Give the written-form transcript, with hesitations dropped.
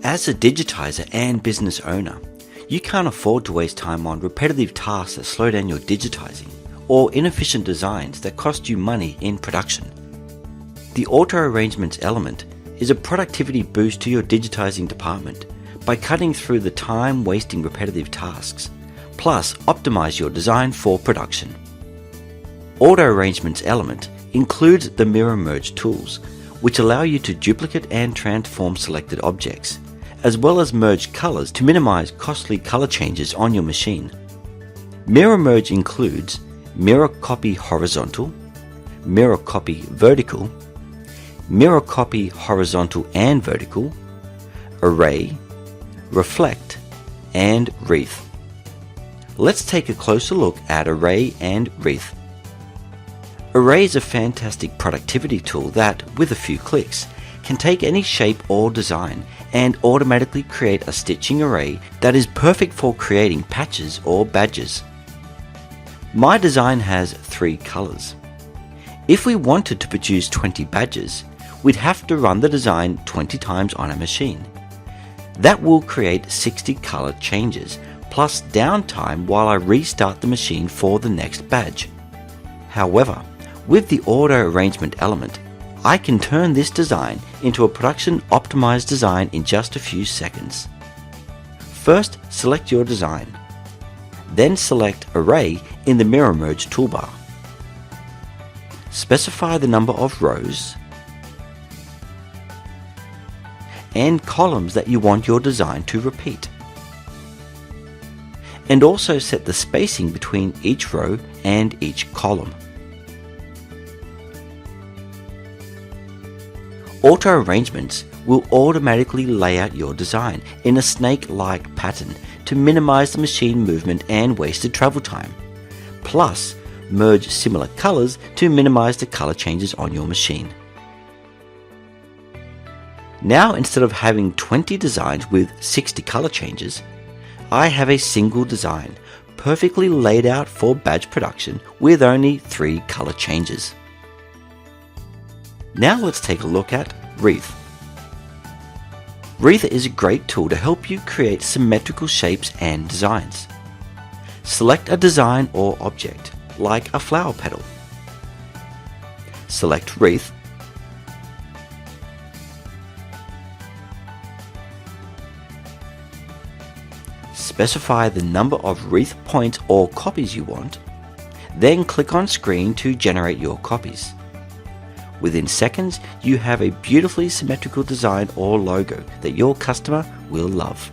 As a digitizer and business owner, you can't afford to waste time on repetitive tasks that slow down your digitizing or inefficient designs that cost you money in production. The auto arrangements element is a productivity boost to your digitizing department by cutting through the time-wasting repetitive tasks, plus optimize your design for production. Auto arrangements element includes the mirror merge tools, which allow you to duplicate and transform selected objects, as well as merge colors to minimize costly color changes on your machine. Mirror merge includes mirror copy horizontal, mirror copy vertical, mirror copy horizontal and vertical, array, reflect, and wreath. Let's take a closer look at array and wreath. Array is a fantastic productivity tool that, with a few clicks, can take any shape or design and automatically create a stitching array that is perfect for creating patches or badges. My design has 3 colors. If we wanted to produce 20 badges, we'd have to run the design 20 times on a machine. That will create 60 color changes, plus downtime while I restart the machine for the next badge. However, with the auto arrangement element, I can turn this design into a production optimized design in just a few seconds. First, select your design. Then select Array in the Mirror Merge toolbar. Specify the number of rows and columns that you want your design to repeat. And also set the spacing between each row and each column. Auto arrangements will automatically lay out your design in a snake-like pattern to minimize the machine movement and wasted travel time. Plus, merge similar colors to minimize the color changes on your machine. Now, instead of having 20 designs with 60 color changes, I have a single design perfectly laid out for badge production with only 3 color changes. Now let's take a look at Wreath. Wreath is a great tool to help you create symmetrical shapes and designs. Select a design or object, like a flower petal. Select Wreath. Specify the number of wreath points or copies you want, then click on screen to generate your copies. Within seconds, you have a beautifully symmetrical design or logo that your customer will love.